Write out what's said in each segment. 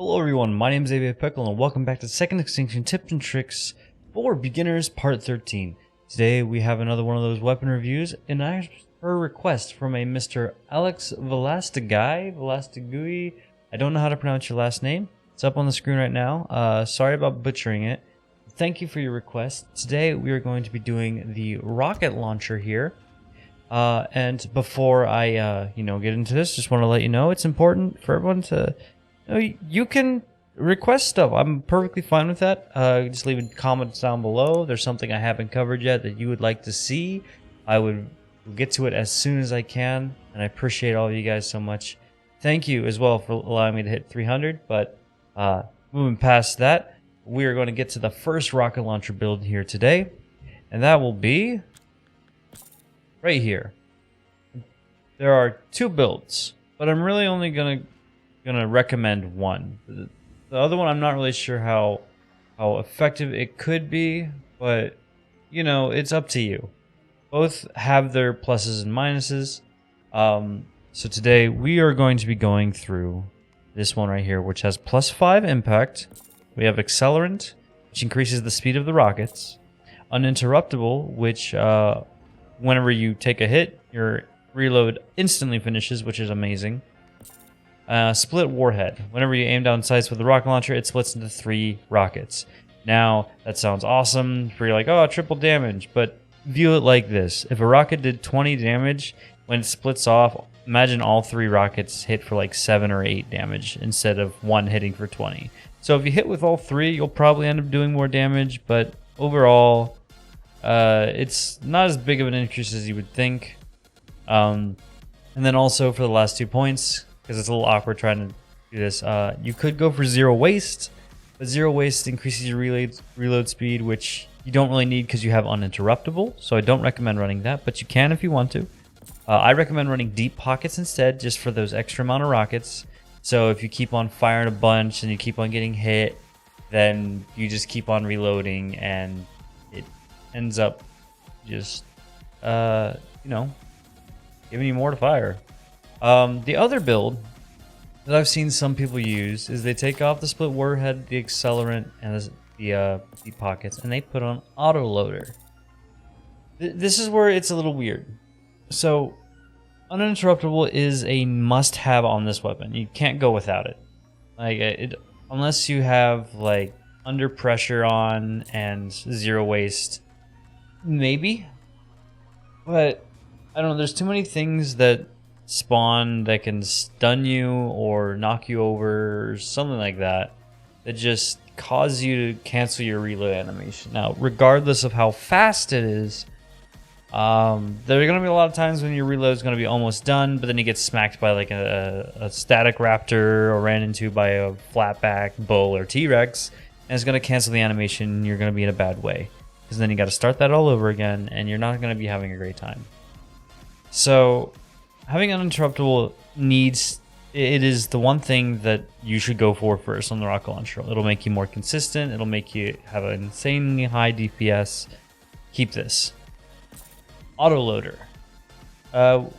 Hello everyone, my name is ABA Pickle and welcome back to Second Extinction Tips and Tricks for Beginners Part 13. Today we have another one of those weapon reviews, and I asked for a request from a Mr. Alex Velastigui. I don't know how to pronounce your last name. It's up on the screen right now. Sorry about butchering it. Thank you for your request. Today we are going to be doing the rocket launcher here. And before I get into this, just want to let you know it's important for everyone to... You can request stuff. I'm perfectly fine with that. Just leave comments down below. There's something I haven't covered yet that you would like to see. I would get to it as soon as I can, and I appreciate all of you guys so much. Thank you as well for allowing me to hit 300. But moving past that, we are going to get to the first rocket launcher build here today, and that will be right here. There are two builds, but I'm really only gonna recommend one. The other one I'm not really sure how effective it could be, but it's up to you. Both have their pluses and minuses. So today we are going to be going through this one right here, which has +5 impact. We have accelerant, which increases the speed of the rockets. Uninterruptible, which whenever you take a hit, your reload instantly finishes, which is amazing. Split warhead. Whenever you aim down sights with the rocket launcher, it splits into 3 rockets. Now, that sounds awesome, for you're like, oh, triple damage, but view it like this. If a rocket did 20 damage, when it splits off, imagine all 3 rockets hit for like 7 or 8 damage, instead of one hitting for 20. So if you hit with all 3, you'll probably end up doing more damage, but overall, it's not as big of an increase as you would think. And then also for the last 2 points, because it's a little awkward trying to do this, you could go for zero waste, but zero waste increases your reload speed, which you don't really need because you have uninterruptible, so I don't recommend running that, but you can if you want to. I recommend running deep pockets instead, just for those extra amount of rockets. So if you keep on firing a bunch and you keep on getting hit, then you just keep on reloading and it ends up just giving you more to fire. The other build that I've seen some people use is they take off the split warhead, the accelerant, and the deep pockets, and they put on autoloader. This is where it's a little weird. So, uninterruptible is a must-have on this weapon. You can't go without it. Unless you have like under pressure on and zero waste, maybe. But I don't know. There's too many things that spawn that can stun you or knock you over or something like that just cause you to cancel your reload animation. Now, regardless of how fast it is, there are going to be a lot of times when your reload is going to be almost done, but then you get smacked by like a static raptor or ran into by a flatback bull or T-Rex, and it's going to cancel the animation, and you're going to be in a bad way, because then you got to start that all over again, and you're not going to be having a great time. So having uninterruptible it is the one thing that you should go for first on the rocket launcher. It'll make you more consistent. It'll make you have an insanely high DPS. Keep this. Autoloader.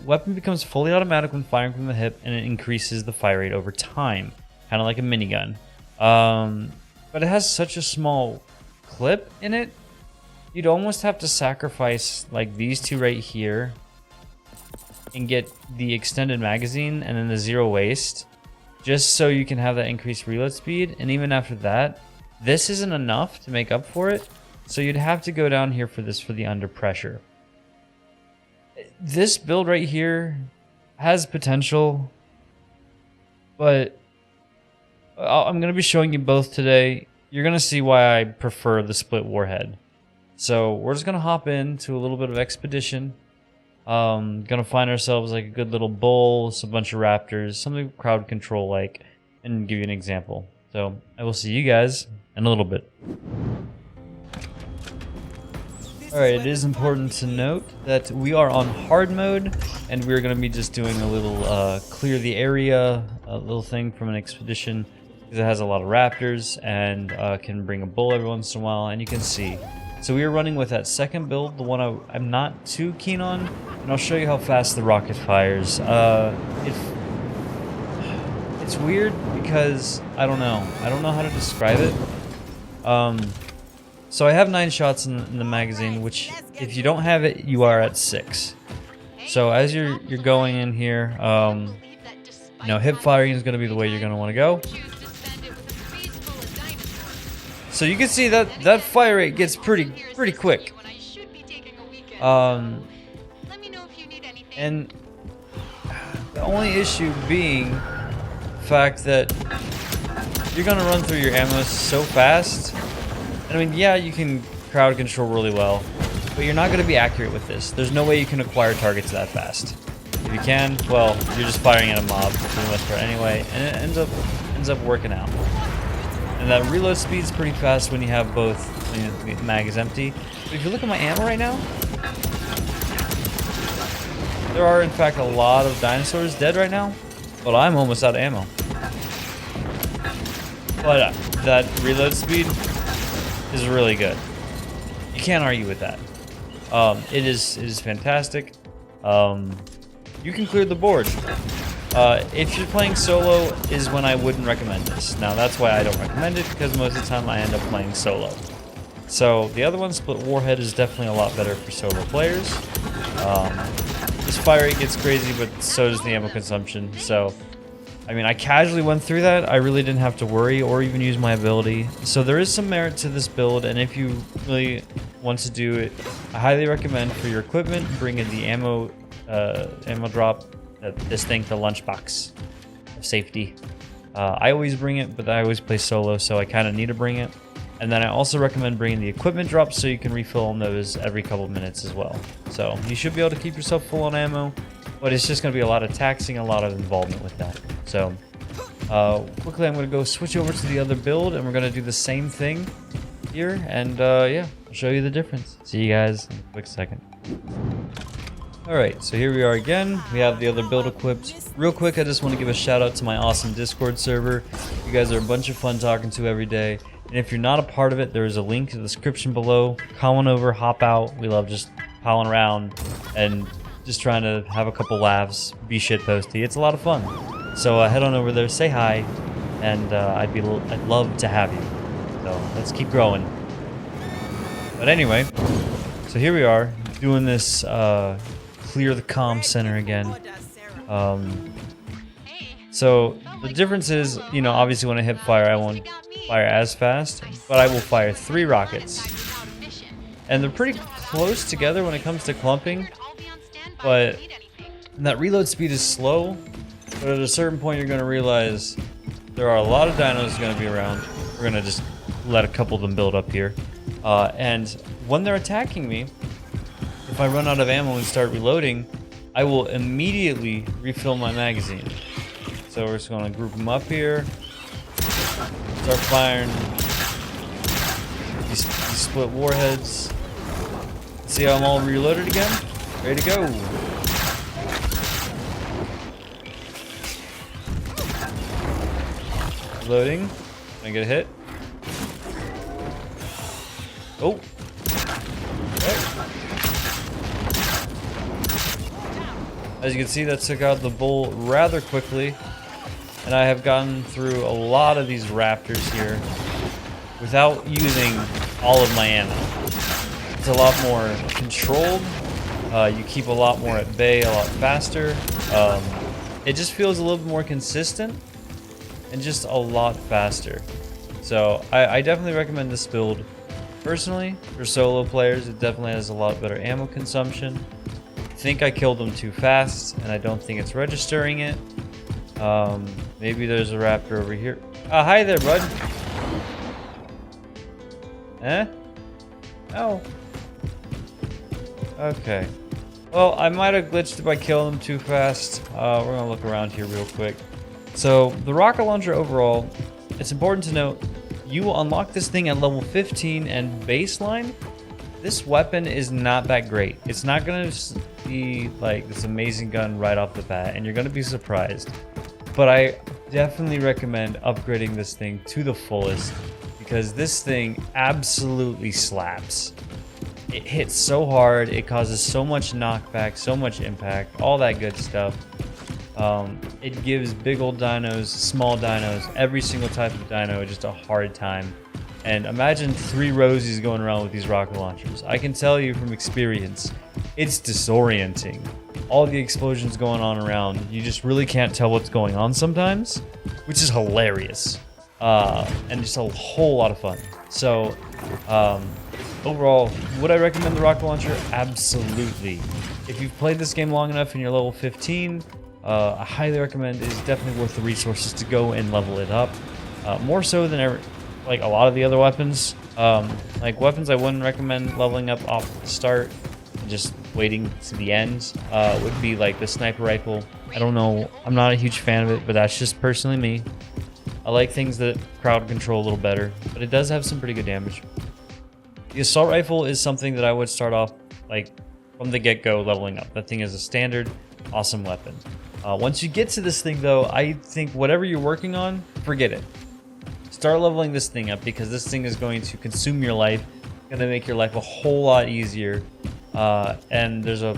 Weapon becomes fully automatic when firing from the hip, and it increases the fire rate over time, kind of like a minigun. But it has such a small clip in it, you'd almost have to sacrifice like these two right here and get the extended magazine and then the zero waste, just so you can have that increased reload speed. And even after that, this isn't enough to make up for it, so you'd have to go down here for the under pressure. This build right here has potential, but I'm going to be showing you both today. You're going to see why I prefer the split warhead. So we're just going to hop into a little bit of expedition. Gonna find ourselves like a good little bull, a bunch of raptors, something crowd control like, and give you an example. So I will see you guys in a little bit. Alright, it is important to note that we are on hard mode, and we're going to be just doing a little clear the area, a little thing from an expedition, because it has a lot of raptors and can bring a bull every once in a while, and you can see. So we are running with that second build, the one I'm not too keen on, and I'll show you how fast the rocket fires. It's it's weird because I don't know how to describe it. So I have 9 shots in the magazine, which if you don't have it, you are at 6. So as you're going in here, you know, hip firing is going to be the way you're going to want to go. So you can see that fire rate gets pretty quick. And the only issue being the fact that you're going to run through your ammo so fast. I mean, yeah, you can crowd control really well, but you're not going to be accurate with this. There's no way you can acquire targets that fast. If you can, well, you're just firing at a mob for the most part anyway, and it ends up working out. And that reload speed is pretty fast when you have both, when the mag is empty. But if you look at my ammo right now, there are in fact a lot of dinosaurs dead right now, but I'm almost out of ammo. But that reload speed is really good. You can't argue with that. It is fantastic. You can clear the board. If you're playing solo is when I wouldn't recommend this. Now that's why I don't recommend it, because most of the time I end up playing solo. So the other one, Split Warhead, is definitely a lot better for solo players. This fire rate gets crazy, but so does the ammo consumption. So, I mean, I casually went through that. I really didn't have to worry or even use my ability. So there is some merit to this build, and if you really want to do it, I highly recommend for your equipment, bring in the ammo drop, this thing, the lunchbox of safety. I always bring it, but I always play solo, so I kind of need to bring it. And then I also recommend bringing the equipment drop so you can refill on those every couple of minutes as well. So you should be able to keep yourself full on ammo, but it's just going to be a lot of taxing, a lot of involvement with that. So quickly I'm going to go switch over to the other build, and we're going to do the same thing here. And yeah, I'll show you the difference. See you guys in a quick second. Alright, so here we are again. We have the other build equipped. Real quick, I just want to give a shout out to my awesome Discord server. You guys are a bunch of fun talking to every day. And if you're not a part of it, there is a link in the description below. Come on over, hop out. We love just palling around and just trying to have a couple laughs, be shitposty. It's a lot of fun. So head on over there, say hi, and I'd love to have you. So let's keep growing. But anyway, so here we are doing this clear the comm center again. So the difference is, you know, obviously when I hip fire, I won't fire as fast, but I will fire 3 rockets. And they're pretty close together when it comes to clumping, but that reload speed is slow. But at a certain point, you're going to realize there are a lot of dinos going to be around. We're going to just let a couple of them build up here. And when they're attacking me, if I run out of ammo and start reloading, I will immediately refill my magazine. So we're just going to group them up here. Start firing these split warheads. See how I'm all reloaded again? Ready to go. Loading. Can I get a hit? Oh. Okay. As you can see, that took out the bull rather quickly. And I have gotten through a lot of these raptors here without using all of my ammo. It's a lot more controlled. You keep a lot more at bay, a lot faster. It just feels a little bit more consistent and just a lot faster. So I definitely recommend this build. Personally, for solo players, it definitely has a lot better ammo consumption. I think I killed them too fast, and I don't think it's registering it. Maybe there's a raptor over here. Hi there, bud. Eh? Oh. Okay. Well, I might have glitched by killing them too fast. We're gonna look around here real quick. So, the rocket launcher overall, it's important to note, you will unlock this thing at level 15 and baseline. This weapon is not that great. It's not gonna be like this amazing gun right off the bat, and you're gonna be surprised. But I definitely recommend upgrading this thing to the fullest, because this thing absolutely slaps. It hits so hard, it causes so much knockback, so much impact, all that good stuff. It gives big old dinos, small dinos, every single type of dino just a hard time. And imagine 3 Rosies going around with these rocket launchers. I can tell you from experience, it's disorienting. All the explosions going on around, you just really can't tell what's going on sometimes, which is hilarious. And just a whole lot of fun. So, overall, would I recommend the rocket launcher? Absolutely. If you've played this game long enough and you're level 15, I highly recommend. It is definitely worth the resources to go and level it up. More so than like a lot of the other weapons. Like weapons I wouldn't recommend leveling up off the start and just waiting to the end. Would be like the sniper rifle. I don't know, I'm not a huge fan of it, but that's just personally me. I like things that crowd control a little better, but it does have some pretty good damage. The assault rifle is something that I would start off like from the get-go leveling up. That thing is a standard awesome weapon. Once you get to this thing though, I think whatever you're working on, forget it. Start leveling this thing up because this thing is going to consume your life. It's going to make your life a whole lot easier. And there's a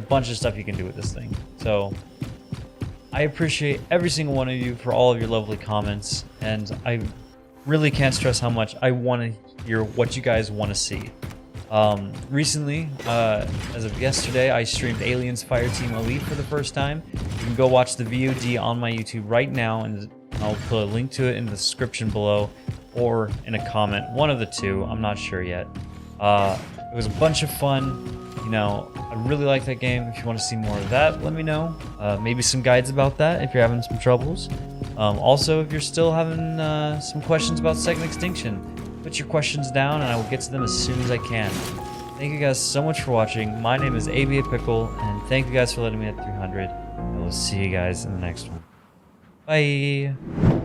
bunch of stuff you can do with this thing. So I appreciate every single one of you for all of your lovely comments. And I really can't stress how much I want to hear what you guys want to see. Recently, as of yesterday, I streamed Aliens Fireteam Elite for the first time. You can go watch the VOD on my YouTube right now, and I'll put a link to it in the description below or in a comment, one of the two, I'm not sure yet. It was a bunch of fun. You know, I really like that game. If you want to see more of that, let me know. Maybe some guides about that if you're having some troubles. Also, if you're still having some questions about Second Extinction, put your questions down and I will get to them as soon as I can. Thank you guys so much for watching. My name is ABA Pickle, and thank you guys for letting me at 300. I will see you guys in the next one. Bye!